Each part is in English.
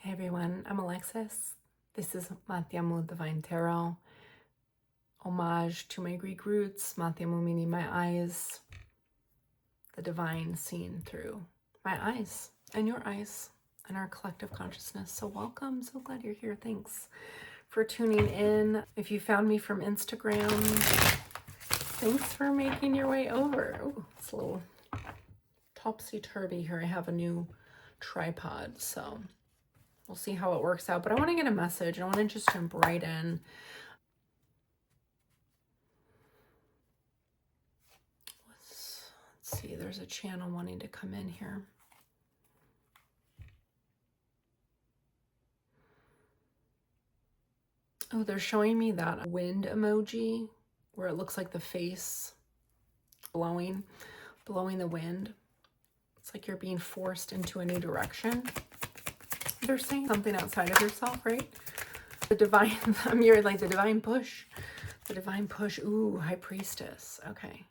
Hey everyone, I'm Alexis. This is Matyamu Divine Tarot. Homage to my Greek roots, Matyamu meaning my eyes, the divine seen through my eyes and your eyes and our collective consciousness. So welcome, so glad you're here. Thanks for tuning in. If you found me from Instagram, thanks for making your way over. Oh, it's a little topsy-turvy here. I have a new tripod, so we'll see how it works out. But I want to get a message. I want to just jump right in. Let's see. There's a channel wanting to come in here. Oh, they're showing me that wind emoji where it looks like the face blowing the wind. It's like you're being forced into a new direction. They're saying something outside of yourself, right? The divine, you're like the divine push. The divine push. Ooh, High Priestess. Okay.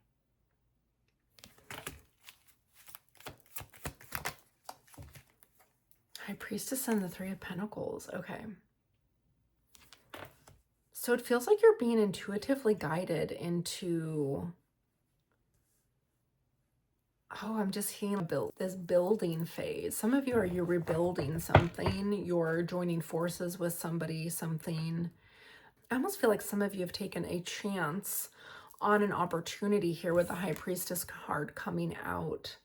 High Priestess and the Three of Pentacles. Okay. So it feels like you're being intuitively guided into, oh, I'm just hearing this building phase. Some of you you're rebuilding something. You're joining forces with somebody, something. I almost feel like some of you have taken a chance on an opportunity here with the High Priestess card coming out.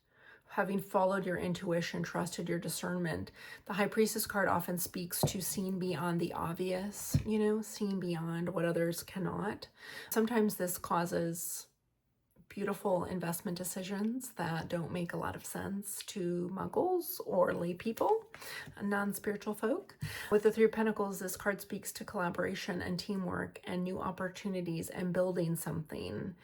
Having followed your intuition, trusted your discernment. The High Priestess card often speaks to seeing beyond the obvious, you know, seeing beyond what others cannot. Sometimes this causes beautiful investment decisions that don't make a lot of sense to muggles or lay people, non-spiritual folk. With the Three of Pentacles, this card speaks to collaboration and teamwork and new opportunities and building something,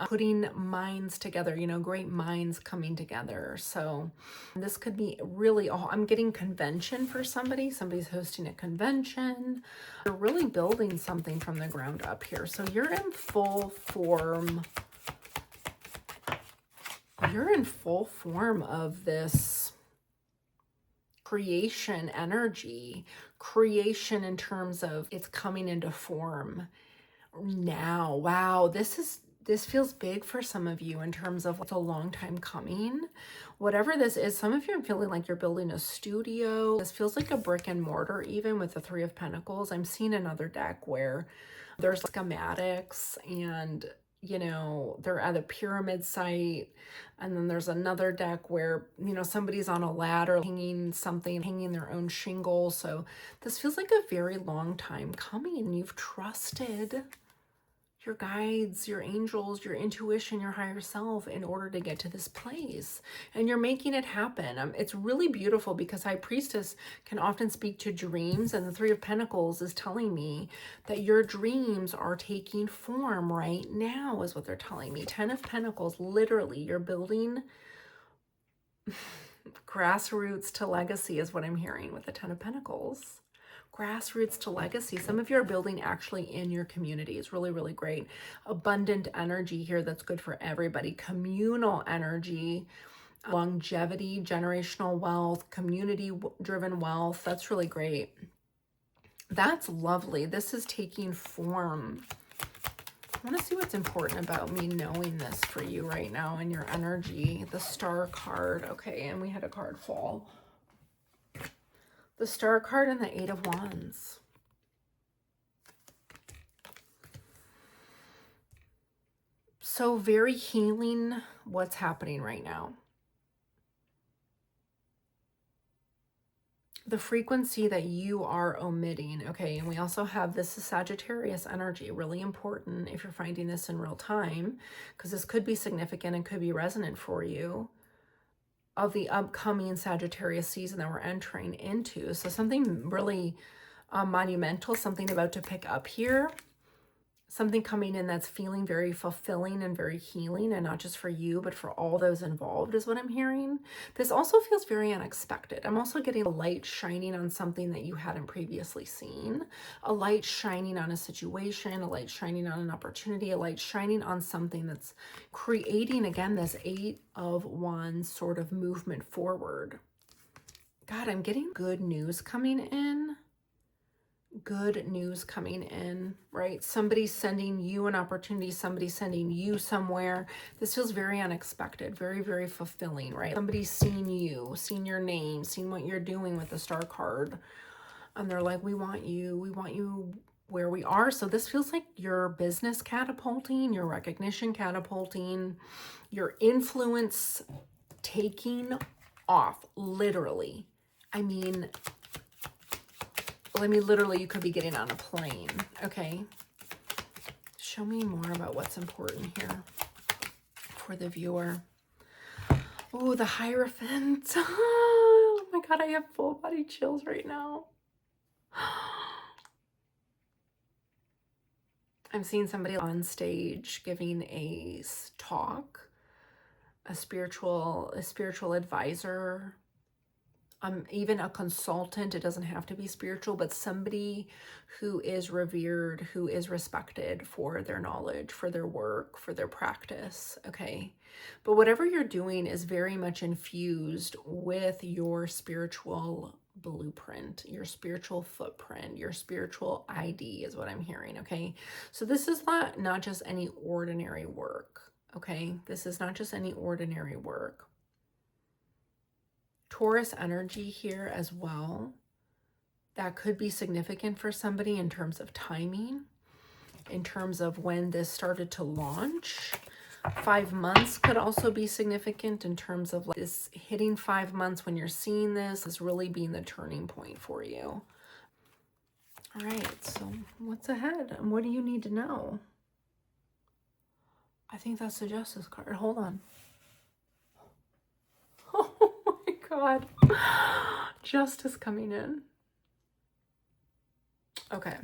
putting minds together, you know, great minds coming together. So this could be really, I'm getting convention for somebody. Somebody's hosting a convention. They're really building something from the ground up here. So you're in full form. You're in full form of this creation energy, creation in terms of it's coming into form now. Wow, this feels big for some of you in terms of it's a long time coming. Whatever this is, some of you are feeling like you're building a studio. This feels like a brick and mortar, even with the Three of Pentacles. I'm seeing another deck where there's schematics and, you know, they're at a pyramid site. And then there's another deck where, you know, somebody's on a ladder hanging something, hanging their own shingle. So this feels like a very long time coming. You've trusted your guides, your angels, your intuition, your higher self in order to get to this place. And you're making it happen. It's really beautiful because High Priestess can often speak to dreams. And the Three of Pentacles is telling me that your dreams are taking form right now is what they're telling me. 10 of Pentacles, literally, you're building grassroots to legacy is what I'm hearing with the 10 of Pentacles. Grassroots to legacy. Some of you are building actually in your community. It's really, really great. Abundant energy here that's good for everybody. Communal energy, longevity, generational wealth, community-driven wealth. That's really great. That's lovely. This is taking form. I want to see what's important about me knowing this for you right now in your energy. The Star card. Okay, and we had a card fall. The Star card and the Eight of Wands. So very healing what's happening right now. The frequency that you are omitting. Okay, and we also have this is Sagittarius energy. Really important if you're finding this in real time, because this could be significant and could be resonant for you, of the upcoming Sagittarius season that we're entering into. So something really monumental, something about to pick up here. Something coming in that's feeling very fulfilling and very healing, and not just for you, but for all those involved is what I'm hearing. This also feels very unexpected. I'm also getting a light shining on something that you hadn't previously seen. A light shining on a situation, a light shining on an opportunity, a light shining on something that's creating, again, this Eight of Wands sort of movement forward. God, I'm getting good news coming in. Good news coming in, right? Somebody sending you an opportunity, somebody sending you somewhere. This feels very unexpected, very, very fulfilling, right? Somebody's seen you, seen your name, seen what you're doing with the star card. And they're like, we want you where we are. So this feels like your business catapulting, your recognition catapulting, your influence taking off, literally. I mean, literally, you could be getting on a plane, okay? Show me more about what's important here for the viewer. Oh, the Hierophant. Oh my God, I have full body chills right now. I'm seeing somebody on stage giving a talk, a spiritual advisor, even a consultant. It doesn't have to be spiritual, but somebody who is revered, who is respected for their knowledge, for their work, for their practice, okay? But whatever you're doing is very much infused with your spiritual blueprint, your spiritual footprint, your spiritual ID is what I'm hearing, okay? So this is not just any ordinary work, okay? This is not just any ordinary work. Taurus energy here as well. That could be significant for somebody in terms of timing, in terms of when this started to launch. 5 months could also be significant in terms of like this hitting 5 months when you're seeing this is really being the turning point for you. All right, so what's ahead and what do you need to know? I think that's the Justice card. Hold on. Oh my God. Justice coming in. Okay.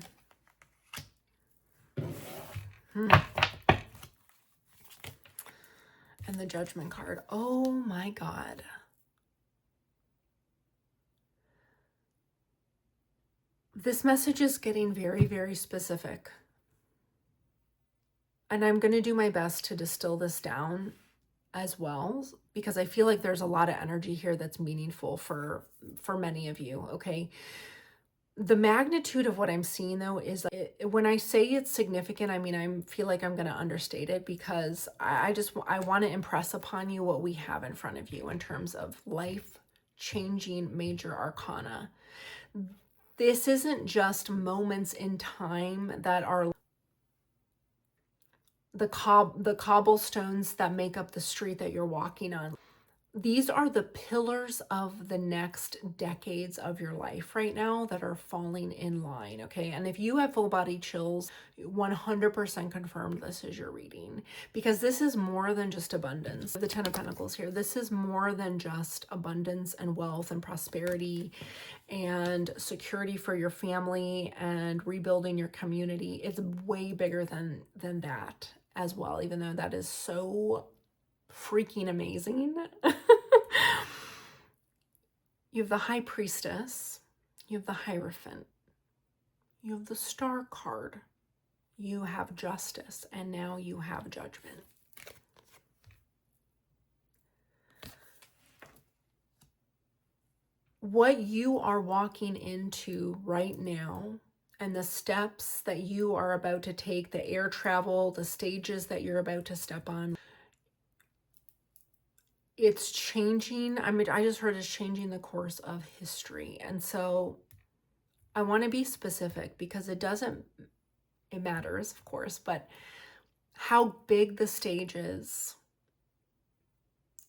And the Judgment card. Oh my God. This message is getting very, very specific. And I'm going to do my best to distill this down as well, because I feel like there's a lot of energy here that's meaningful for many of you, okay? The magnitude of what I'm seeing though is when I say it's significant, I mean, I feel like I'm going to understate it because I want to impress upon you what we have in front of you in terms of life-changing major arcana. This isn't just moments in time that are the cobblestones that make up the street that you're walking on. These are the pillars of the next decades of your life right now that are falling in line, okay? And if you have full body chills, 100% confirmed this is your reading, because this is more than just abundance. The 10 of Pentacles here, this is more than just abundance and wealth and prosperity and security for your family and rebuilding your community. It's way bigger than that as well, even though that is so freaking amazing. You have the High Priestess, you have the Hierophant, you have the Star card, you have Justice, and now you have Judgment. What you are walking into right now and the steps that you are about to take, the air travel, the stages that you're about to step on, it's changing. I mean, I just heard it's changing the course of history. And so I want to be specific because it matters, of course, but how big the stage is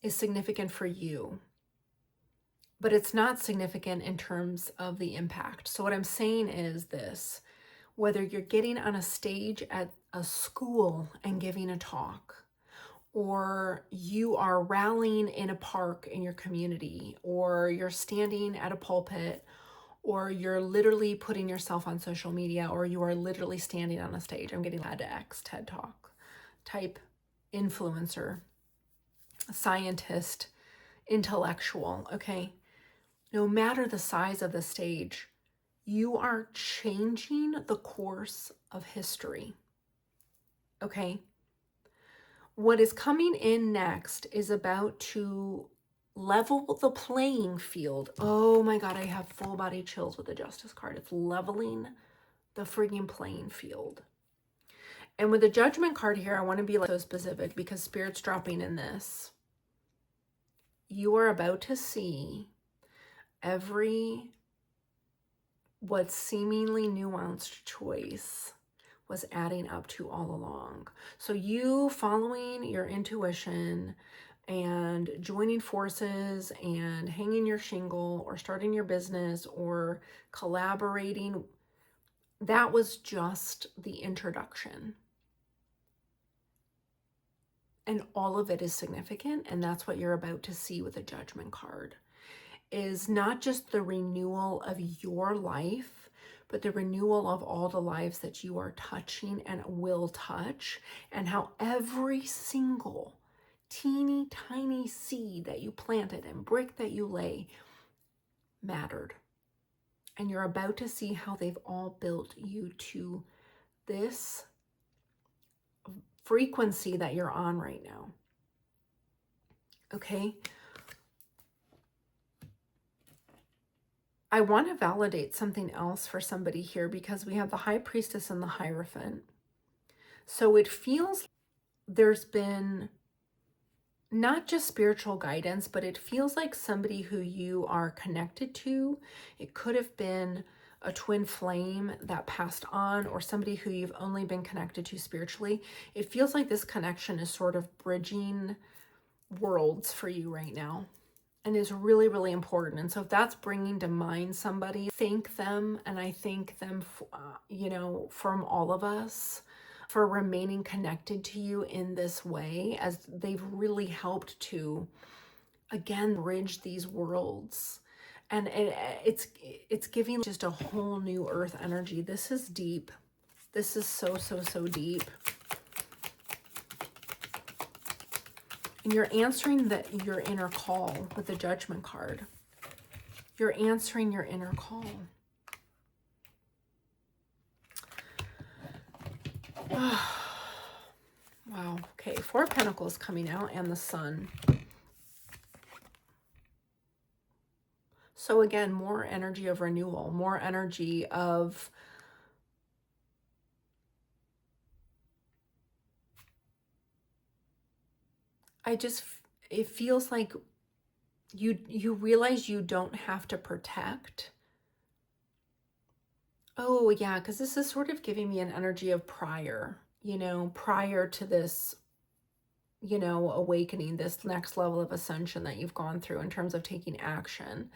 significant for you, but it's not significant in terms of the impact. So what I'm saying is this: whether you're getting on a stage at a school and giving a talk, or you are rallying in a park in your community, or you're standing at a pulpit, or you're literally putting yourself on social media, or you are literally standing on a stage. I'm getting TEDx, TED Talk type influencer, scientist, intellectual, okay? No matter the size of the stage, you are changing the course of history, okay? What is coming in next is about to level the playing field. Oh my God, I have full body chills with the Justice card. It's leveling the frigging playing field. And with the Judgment card here, I want to be like so specific because Spirit's dropping in this. You are about to see every what seemingly nuanced choice was adding up to all along. So you following your intuition and joining forces and hanging your shingle or starting your business or collaborating, that was just the introduction. And all of it is significant, and that's what you're about to see with the Judgment card, is not just the renewal of your life, but the renewal of all the lives that you are touching and will touch, and how every single teeny tiny seed that you planted and brick that you lay mattered. And you're about to see how they've all built you to this frequency that you're on right now. Okay? I want to validate something else for somebody here because we have the High Priestess and the Hierophant. So it feels there's been not just spiritual guidance, but it feels like somebody who you are connected to. It could have been a twin flame that passed on, or somebody who you've only been connected to spiritually. It feels like this connection is sort of bridging worlds for you right now, and is really, really important. And so if that's bringing to mind somebody, thank them. And I thank them, from all of us, for remaining connected to you in this way, as they've really helped to, again, bridge these worlds. And it's giving just a whole new earth energy. This is deep. This is so, so, so deep. And you're answering your inner call with the Judgment card. You're answering your inner call. Wow. Okay, Four of Pentacles coming out and the Sun. So again, more energy of renewal, more energy of it feels like you realize you don't have to protect. Oh yeah, because this is sort of giving me an energy of prior to this, awakening, this next level of ascension that you've gone through in terms of taking action.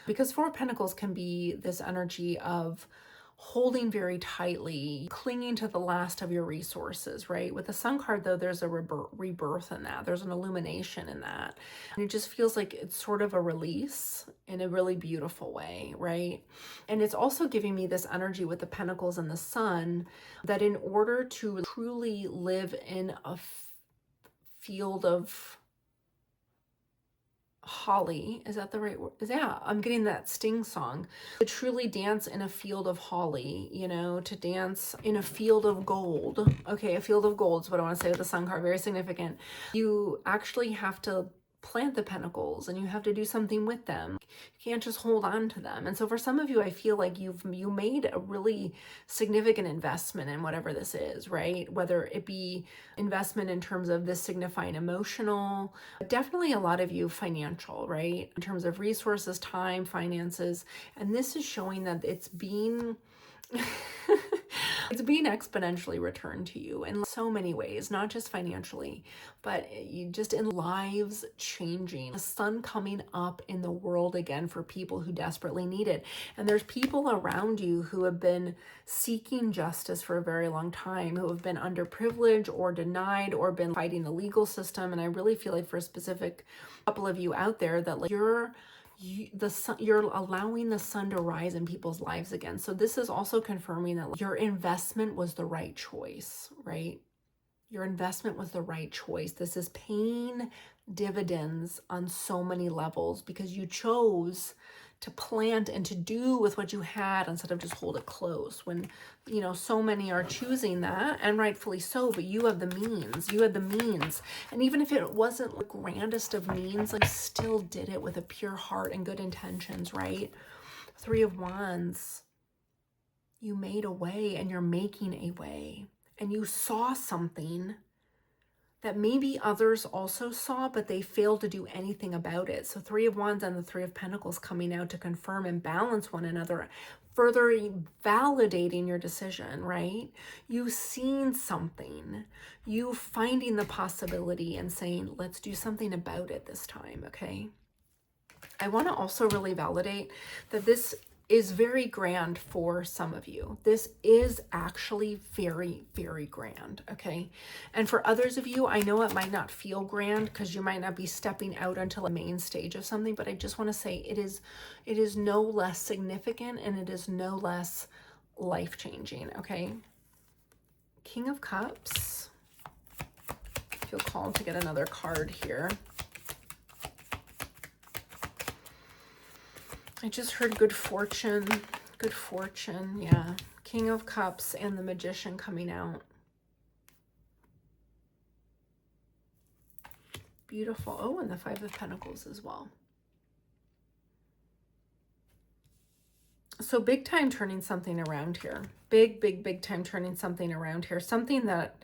Because Four of Pentacles can be this energy of holding very tightly, clinging to the last of your resources, right? With the Sun card, though, there's a rebirth in that. There's an illumination in that. And it just feels like it's sort of a release in a really beautiful way, right? And it's also giving me this energy with the Pentacles and the Sun, that in order to truly live in a field of holly, is that the right word? Yeah, I'm getting that Sting song. To truly dance in a field of holly, to dance in a field of gold. Okay, a field of gold is what I want to say with the Sun card. Very significant. You actually have to plant the pentacles and you have to do something with them. You can't just hold on to them. And so for some of you, I feel like you made a really significant investment in whatever this is, right? Whether it be investment in terms of this signifying emotional, definitely a lot of you financial, right? In terms of resources, time, finances. And this is showing that it's being it's being exponentially returned to you in so many ways, not just financially, but just in lives changing. The sun coming up in the world again for people who desperately need it. And there's people around you who have been seeking justice for a very long time, who have been underprivileged or denied or been fighting the legal system. And I really feel like for a specific couple of you out there that you're allowing the sun to rise in people's lives again. So this is also confirming that your investment was the right choice, right? Your investment was the right choice. This is paying dividends on so many levels because you chose plant and to do with what you had instead of just hold it close. When, you know, so many are choosing that, and rightfully so, but you have the means. You had the means. And even if it wasn't the grandest of means, like, still did it with a pure heart and good intentions, right? Three of Wands. You made a way, and you're making a way. And you saw something that maybe others also saw, but they failed to do anything about it. So Three of Wands and the Three of Pentacles coming out to confirm and balance one another, further validating your decision, right? You seen something, you finding the possibility and saying, let's do something about it this time, okay? I want to also really validate that this is very grand for some of you. This is actually very, very grand, okay? And for others of you, I know it might not feel grand because you might not be stepping out until a main stage of something, but I just want to say it is no less significant, and it is no less life-changing, okay? King of Cups. I feel called to get another card here. I just heard good fortune, yeah. King of Cups and the Magician coming out. Beautiful. Oh, and the Five of Pentacles as well. So big time turning something around here. Big time turning something around here. Something that,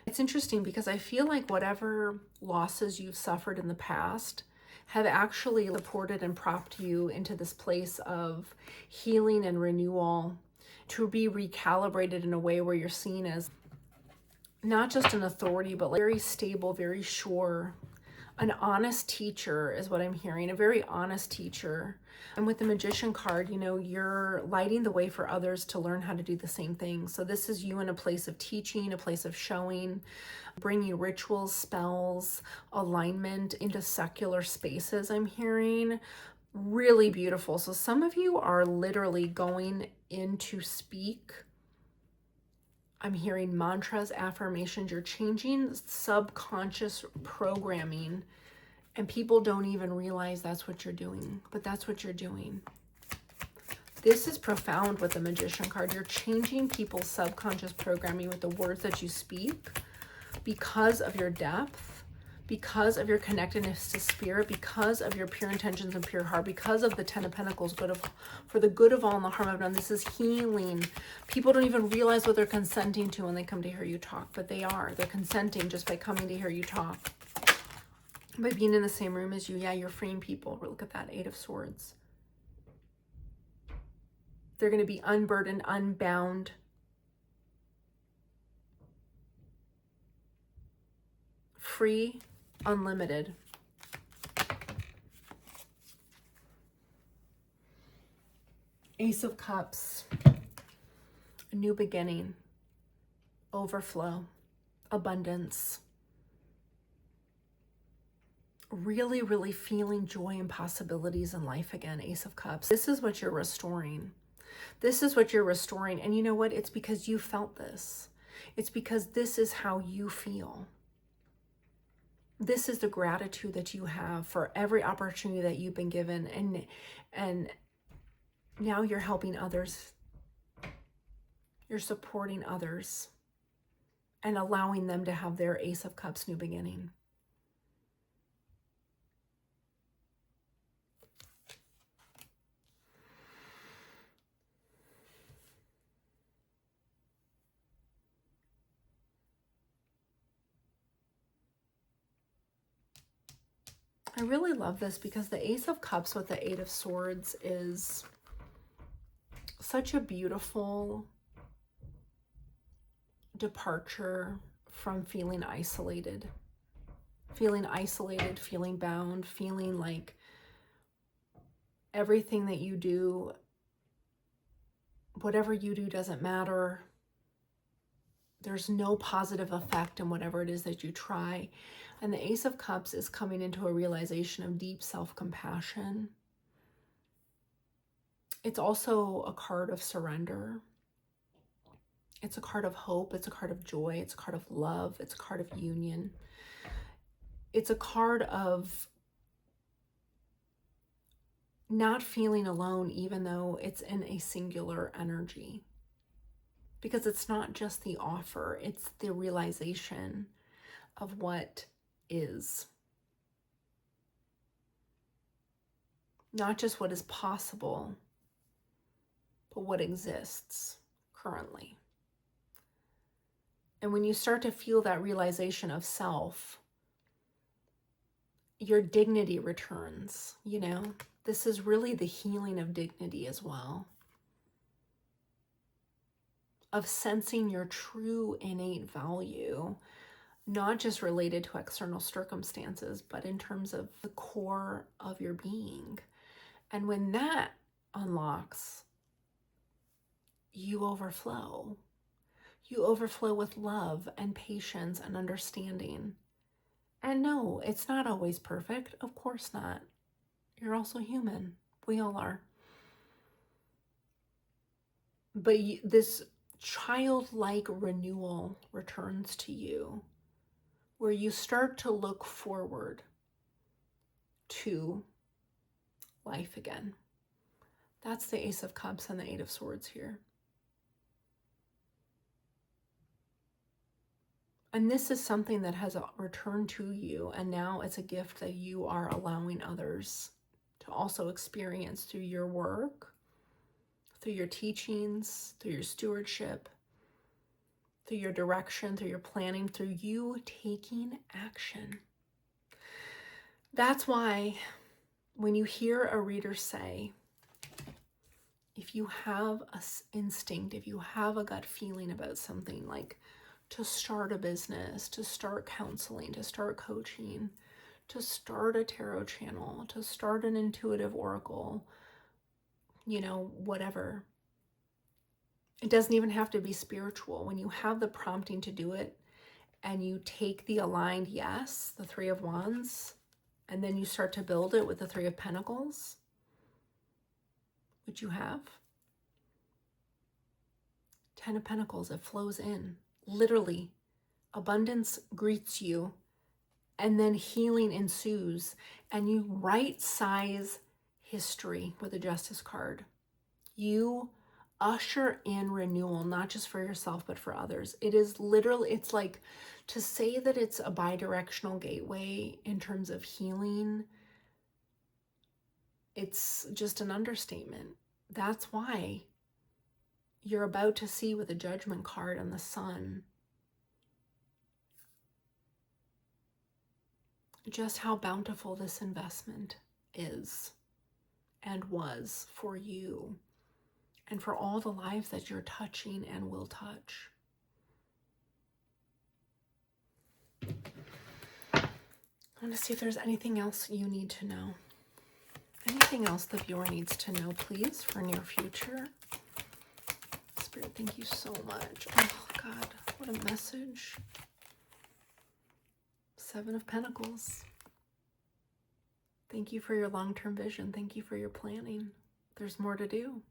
it's interesting because I feel like whatever losses you've suffered in the past have actually supported and propped you into this place of healing and renewal, to be recalibrated in a way where you're seen as not just an authority, but like very stable, very sure. An honest teacher is what I'm hearing, a very honest teacher. And with the Magician card, you know, you're lighting the way for others to learn how to do the same thing. So this is you in a place of teaching, a place of showing, bringing rituals, spells, alignment into secular spaces, I'm hearing. Really beautiful. So some of you are literally going in to speak. I'm hearing mantras, affirmations. You're changing subconscious programming, and people don't even realize that's what you're doing, but that's what you're doing. This is profound with the Magician card. You're changing people's subconscious programming with the words that you speak because of your depth, because of your connectedness to spirit, because of your pure intentions and pure heart, because of the Ten of Pentacles, for the good of all and the harm of none. This is healing. People don't even realize what they're consenting to when they come to hear you talk, but they are. They're consenting just by coming to hear you talk. By being in the same room as you, yeah, you're freeing people. Look at that, Eight of Swords. They're going to be unburdened, unbound. Free, unlimited. Ace of Cups. A new beginning. Overflow. Abundance. Really, really feeling joy and possibilities in life again, Ace of Cups. This is what you're restoring. This is what you're restoring. And you know what? It's because you felt this. It's because this is how you feel. This is the gratitude that you have for every opportunity that you've been given. And now you're helping others. You're supporting others and allowing them to have their Ace of Cups new beginning. I really love this because the Ace of Cups with the Eight of Swords is such a beautiful departure from feeling isolated, feeling bound, feeling like everything that you do, whatever you do doesn't matter. There's no positive effect in whatever it is that you try. And the Ace of Cups is coming into a realization of deep self-compassion. It's also a card of surrender. It's a card of hope. It's a card of joy. It's a card of love. It's a card of union. It's a card of not feeling alone, even though it's in a singular energy. Because it's not just the offer, it's the realization of what is. Not just what is possible, but what exists currently. And when you start to feel that realization of self, your dignity returns, you know? This is really the healing of dignity as well. Of sensing your true innate value, not just related to external circumstances, but in terms of the core of your being. And when that unlocks, you overflow. You overflow with love and patience and understanding. And no, it's not always perfect. Of course not. You're also human. We all are. But this childlike renewal returns to you, where you start to look forward to life again. That's the Ace of Cups and the Eight of Swords here. And this is something that has returned to you, and now it's a gift that you are allowing others to also experience through your work, through your teachings, through your stewardship, through your direction, through your planning, through you taking action. That's why when you hear a reader say, if you have an instinct, if you have a gut feeling about something, like to start a business, to start counseling, to start coaching, to start a tarot channel, to start an intuitive oracle, you know, whatever. It doesn't even have to be spiritual. When you have the prompting to do it and you take the aligned yes, the Three of Wands, and then you start to build it with the Three of Pentacles, which you have. Ten of Pentacles, it flows in. Literally, abundance greets you, and then healing ensues, and you right-size history with the Justice card. You usher in renewal, not just for yourself, but for others. It is literally, it's like, to say that it's a bi-directional gateway in terms of healing, it's just an understatement. That's why you're about to see with the Judgment card and the Sun just how bountiful this investment is and was for you and for all the lives that you're touching and will touch. I want to see if there's anything else you need to know. Anything else the viewer needs to know, please, for near future. Spirit, thank you so much. Oh, God, what a message. Seven of Pentacles. Thank you for your long-term vision. Thank you for your planning. There's more to do.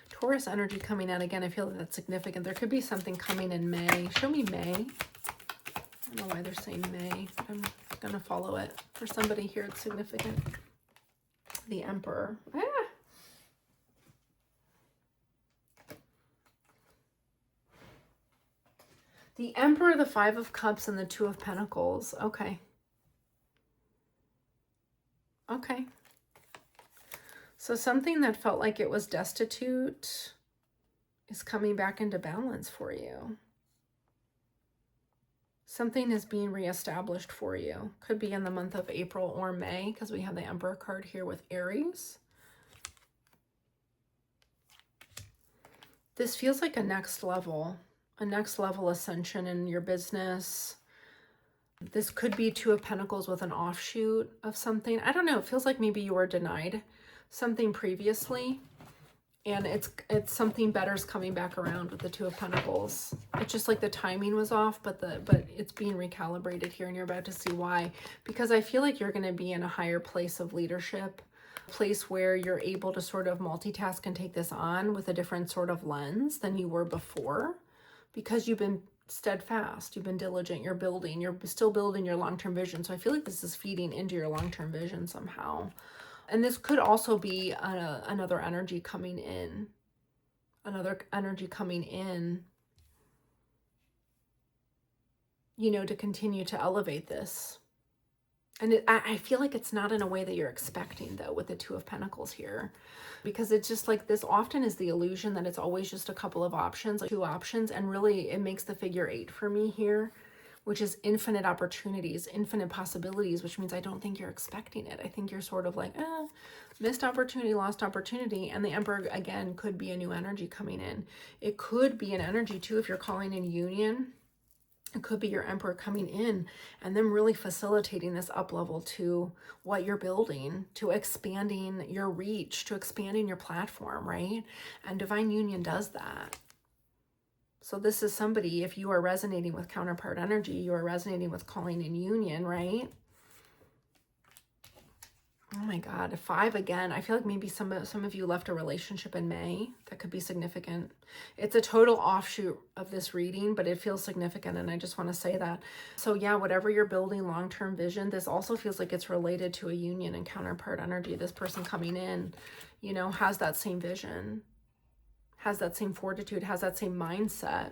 Taurus energy coming out again. I feel that that's significant. There could be something coming in May. Show me May. I don't know why they're saying May, but I'm going to follow it. For somebody here, it's significant. The Emperor. Ah! The Emperor, the Five of Cups, and the Two of Pentacles. Okay. Okay. So something that felt like it was destitute is coming back into balance for you. Something is being reestablished for you. Could be in the month of April or May, because we have the Emperor card here with Aries. This feels like a next level ascension in your business. This could be Two of Pentacles with an offshoot of something. I don't know. It feels like maybe you were denied something previously, and it's something better's coming back around with the Two of Pentacles. It's just like the timing was off, but it's being recalibrated here, and you're about to see why. Because I feel like you're going to be in a higher place of leadership, a place where you're able to sort of multitask and take this on with a different sort of lens than you were before, because you've been steadfast, you've been diligent, you're still building your long-term vision. So I feel like this is feeding into your long-term vision somehow. And this could also be another energy coming in. Another energy coming in, you know, to continue to elevate this. And I feel like it's not in a way that you're expecting, though, with the Two of Pentacles here. Because it's just like, this often is the illusion that it's always just a couple of options, like 2 options. And really, it makes the figure 8 for me here, which is infinite opportunities, infinite possibilities, which means I don't think you're expecting it. I think you're sort of like, missed opportunity, lost opportunity. And the Emperor, again, could be a new energy coming in. It could be an energy, too, if you're calling in union. It could be your Emperor coming in and then really facilitating this up level to what you're building, to expanding your reach, to expanding your platform, right? And Divine Union does that. So this is somebody, if you are resonating with counterpart energy, you are resonating with calling in union, right? Oh my God, 5 again. I feel like maybe some of you left a relationship in May. That could be significant. It's a total offshoot of this reading, but it feels significant, and I just want to say that. So yeah, whatever you're building, long-term vision, this also feels like it's related to a union and counterpart energy. This person coming in, you know, has that same vision, has that same fortitude, has that same mindset,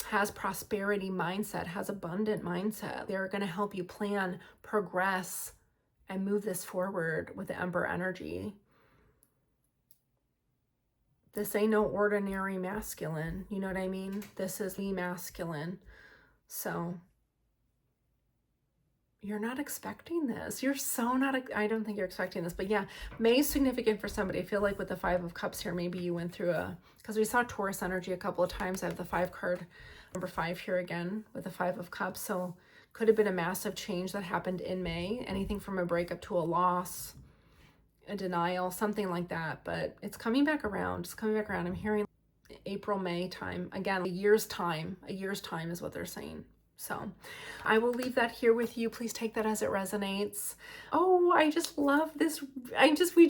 has prosperity mindset, has abundant mindset. They're going to help you plan, progress, and move this forward with the Emperor energy. This ain't no ordinary masculine. You know what I mean? This is the masculine. So you're not expecting this. You're so not, I don't think you're expecting this, but yeah, May is significant for somebody. I feel like with the 5 of Cups here, maybe you went through because we saw Taurus energy a couple of times. I have the 5 card, number 5 here again with the 5 of Cups. So could have been a massive change that happened in May, anything from a breakup to a loss, a denial, something like that. But it's coming back around. It's coming back around. I'm hearing April, May time. Again, a year's time. A year's time is what they're saying. So I will leave that here with you. Please take that as it resonates. Oh, I just love this. We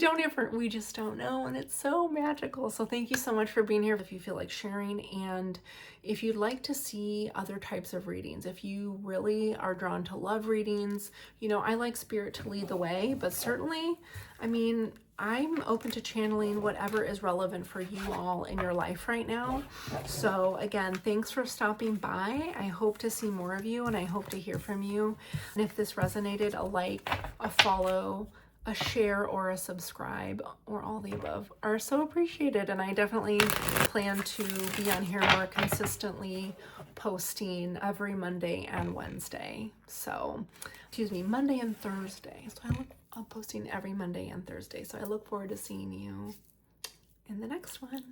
just don't know. And it's so magical. So thank you so much for being here. If you feel like sharing, and if you'd like to see other types of readings, if you really are drawn to love readings, you know, I like Spirit to lead the way, but certainly, I mean, I'm open to channeling whatever is relevant for you all in your life right now. So again, thanks for stopping by. I hope to see more of you, and I hope to hear from you. And if this resonated, a like, a follow, a share, or a subscribe, or all the above are so appreciated. And I definitely plan to be on here more consistently, posting every Monday and Wednesday. So, excuse me, Monday and Thursday. So I'm posting every Monday and Thursday. So I look forward to seeing you in the next one.